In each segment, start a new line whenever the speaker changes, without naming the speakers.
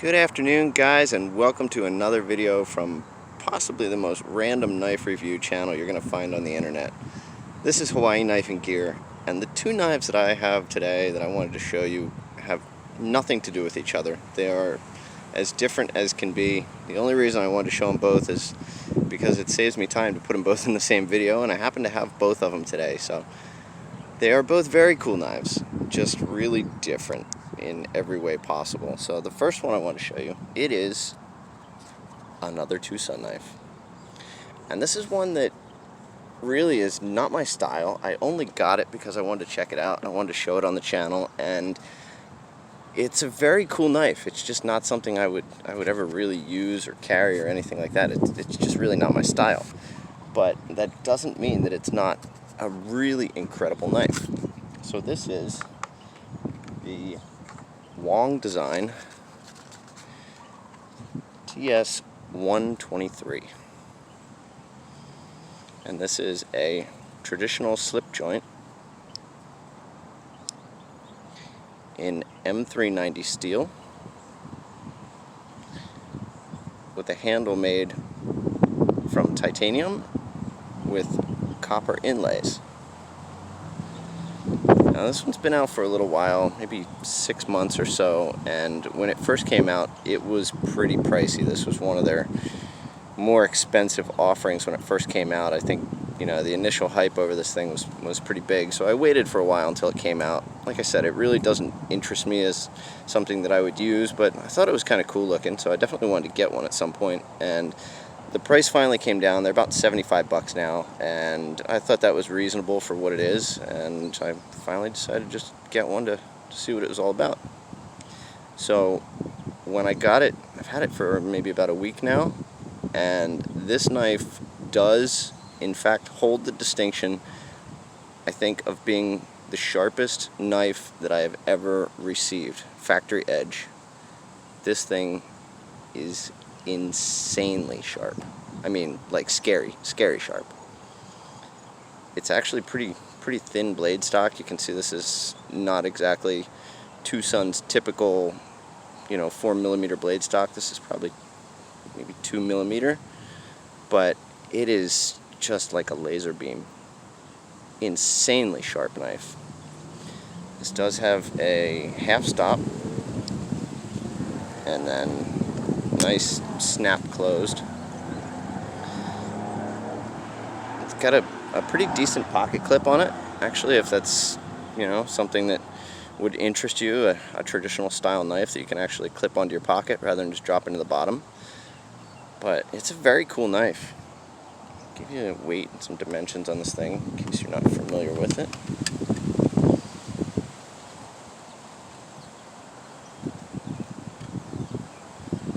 Good afternoon, guys, and welcome to another video from possibly the most random knife review channel you're going to find on the internet. This is Hawaii Knife and Gear, and the two knives that I have today that I wanted to show you have nothing to do with each other. They are as different as can be. The only reason I wanted to show them both is because it saves me time to put them both in the same video, and I happen to have both of them today. So they are both very cool knives, just really different in every way possible. So the first one I want to show you, it is another TwoSun knife. And this is one that really is not my style. I only got it because I wanted to check it out. I wanted to show it on the channel, and it's a very cool knife. It's just not something I would ever really use or carry or anything like that. It's just really not my style. But that doesn't mean that it's not a really incredible knife. So this is the Wong design TS123, and this is a traditional slip joint in M390 steel with a handle made from titanium with copper inlays. Now this one's been out for a little while, maybe 6 months or so, and when it first came out it was pretty pricey. This was one of their more expensive offerings when it first came out. I think, you know, the initial hype over this thing was pretty big, so I waited for a while until it came out. Like I said, it really doesn't interest me as something that I would use, but I thought it was kind of cool looking, so I definitely wanted to get one at some point. And the price finally came down. They're about 75 bucks now, and I thought that was reasonable for what it is, and I finally decided to just get one to see what it was all about. So when I got it, I've had it for maybe about a week now, and this knife does in fact hold the distinction, I think, of being the sharpest knife that I have ever received. Factory edge. This thing is insanely sharp. I mean, like scary sharp. It's actually pretty thin blade stock. You can see this is not exactly TwoSun's typical, 4mm blade stock. This is probably maybe 2mm, but it is just like a laser beam. Insanely sharp knife. This does have a half stop, and then nice snap closed. It's got a pretty decent pocket clip on it, actually, if that's something that would interest you, a traditional style knife that you can actually clip onto your pocket rather than just drop into the bottom. But it's a very cool knife. I'll give you a weight and some dimensions on this thing in case you're not familiar with it.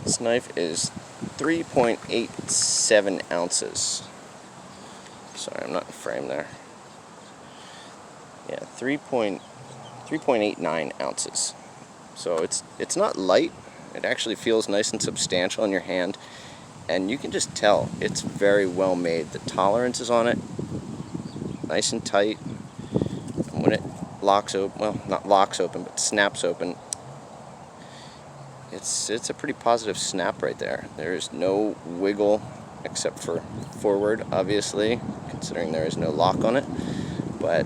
This knife is 3.87 ounces. Sorry, I'm not in frame there. Yeah, 3.89 ounces. So it's not light. It actually feels nice and substantial in your hand, and you can just tell it's very well made. The tolerances on it, nice and tight. And when it locks open, well, not locks open, but snaps open, it's a pretty positive snap right there. There is no wiggle except for forward, obviously, considering there is no lock on it. But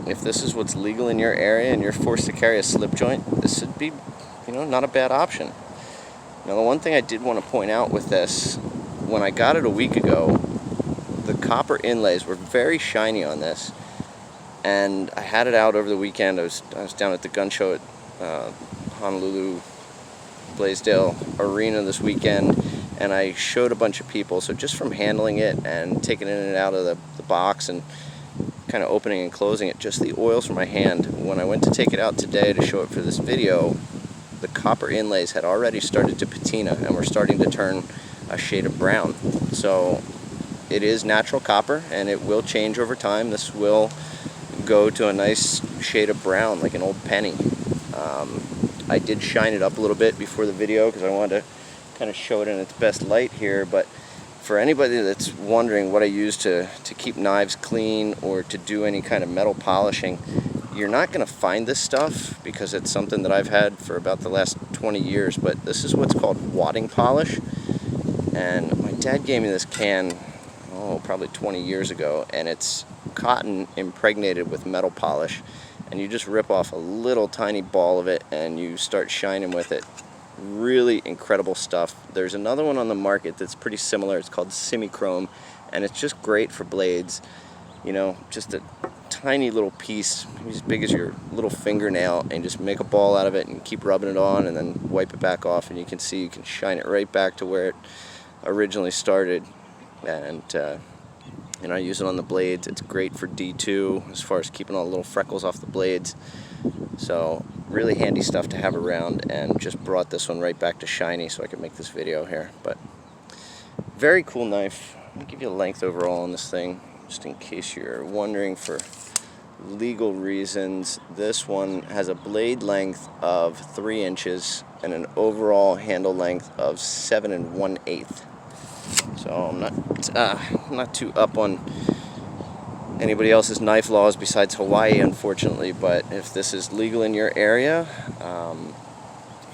if this is what's legal in your area and you're forced to carry a slip joint, this would be, not a bad option. Now, the one thing I did want to point out with this, when I got it a week ago, the copper inlays were very shiny on this, and I had it out over the weekend. I was down at the gun show at Honolulu Blaisdell Arena this weekend, and I showed a bunch of people. So just from handling it and taking it in and out of the box and kind of opening and closing it, just the oils from my hand, when I went to take it out today to show it for this video, the copper inlays had already started to patina and were starting to turn a shade of brown. So it is natural copper, and it will change over time. This will go to a nice shade of brown, like an old penny. I did shine it up a little bit before the video because I wanted to kind of show it in its best light here, but for anybody that's wondering what I use to keep knives clean or to do any kind of metal polishing, You're not going to find this stuff because it's something that I've had for about the last 20 years, but this is what's called wadding polish. And my dad gave me this can, probably 20 years ago, and it's cotton impregnated with metal polish. And you just rip off a little tiny ball of it and you start shining with it. Really incredible stuff. There's another one on the market that's pretty similar. It's called Semichrome, and it's just great for blades. You know, just a tiny little piece, maybe as big as your little fingernail, and just make a ball out of it and keep rubbing it on and then wipe it back off, and you can see you can shine it right back to where it originally started. And you know, I use it on the blades. It's great for D2 as far as keeping all the little freckles off the blades. So really handy stuff to have around, and just brought this one right back to shiny so I could make this video here. But very cool knife. I'll give you a length overall on this thing, just in case you're wondering for legal reasons. This one has a blade length of 3 inches and an overall handle length of 7 1/8. So I'm not too up on anybody else's knife laws besides Hawaii, unfortunately, but if this is legal in your area,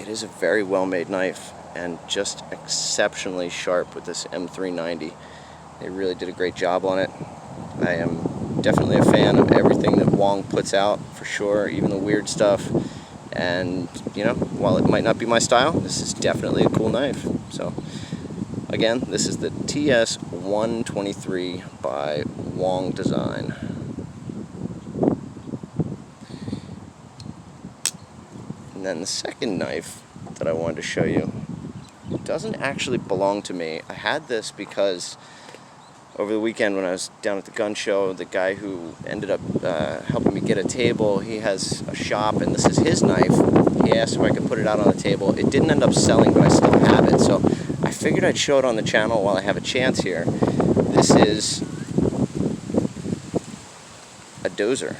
it is a very well made knife and just exceptionally sharp with this M390. They really did a great job on it. I am definitely a fan of everything that Wong puts out, for sure, even the weird stuff. And you know, while it might not be my style, this is definitely a cool knife. So again, this is the TS123 by Wong Design. And then the second knife that I wanted to show you doesn't actually belong to me. I had this because over the weekend when I was down at the gun show, the guy who ended up helping me get a table, he has a shop and this is his knife. He asked if I could put it out on the table. It didn't end up selling, but I still have it. So I figured I'd show it on the channel while I have a chance here. This is a Dozier,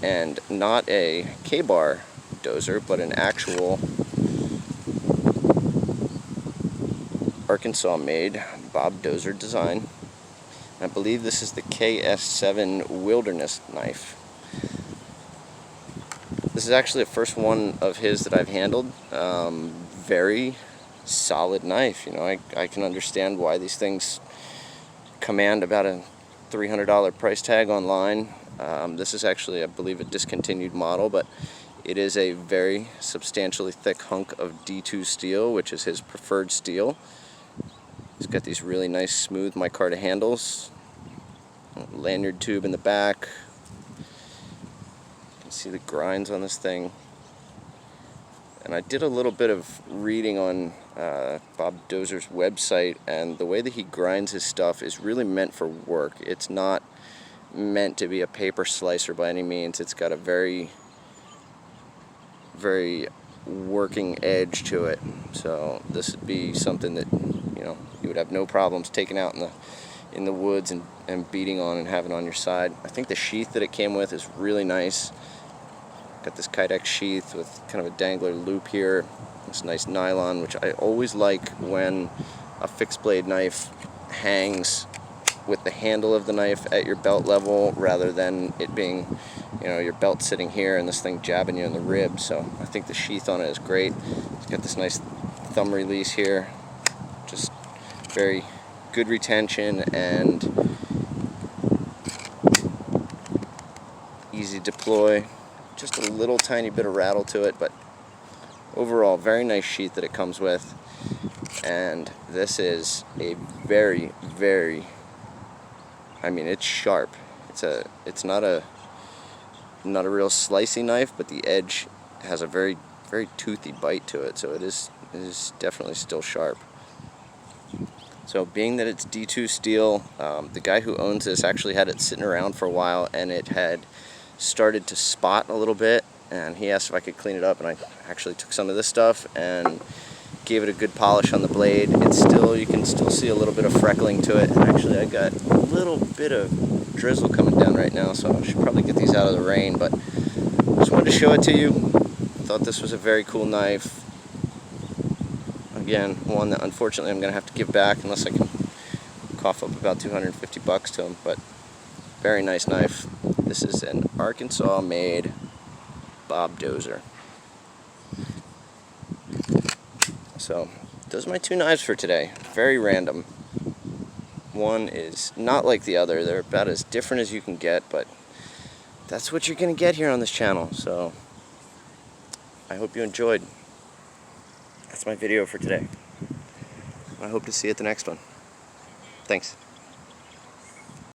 and not a K-bar Dozier, but an actual Arkansas-made Bob Dozier design. I believe this is the KS-7 Wilderness knife. This is actually the first one of his that I've handled. Very solid knife. You know, I can understand why these things command about a $300 price tag online. This is actually, I believe, a discontinued model, but it is a very substantially thick hunk of D2 steel, which is his preferred steel. It's got these really nice smooth micarta handles, lanyard tube in the back. You can see the grinds on this thing. And I did a little bit of reading on Bob Dozier's website, and the way that he grinds his stuff is really meant for work. It's not meant to be a paper slicer by any means. It's got a very, very working edge to it. So this would be something that, you know, you would have no problems taking out in the woods and beating on and having on your side. I think the sheath that it came with is really nice. Got this Kydex sheath with kind of a dangler loop here. This nice nylon, which I always like when a fixed blade knife hangs with the handle of the knife at your belt level rather than it being, you know, your belt sitting here and this thing jabbing you in the rib. So I think the sheath on it is great. It's got this nice thumb release here. Just very good retention and easy deploy. Just a little tiny bit of rattle to it, but overall very nice sheath that it comes with. And this is a very, very, I mean, it's sharp. It's not a real slicey knife, but the edge has a very, very toothy bite to it, so it is definitely still sharp. So being that it's D2 steel, the guy who owns this actually had it sitting around for a while, and it had started to spot a little bit, and he asked if I could clean it up, and I actually took some of this stuff and gave it a good polish on the blade. It's still, you can still see a little bit of freckling to it, and actually I got a little bit of drizzle coming down right now, so I should probably get these out of the rain, but I just wanted to show it to you. Thought this was a very cool knife. Again, one that unfortunately I'm going to have to give back unless I can cough up about $250 to him, but very nice knife. This is an Arkansas-made Bob Dozier. So, those are my two knives for today. Very random. One is not like the other. They're about as different as you can get, but that's what you're going to get here on this channel. So, I hope you enjoyed. That's my video for today. I hope to see you at the next one. Thanks.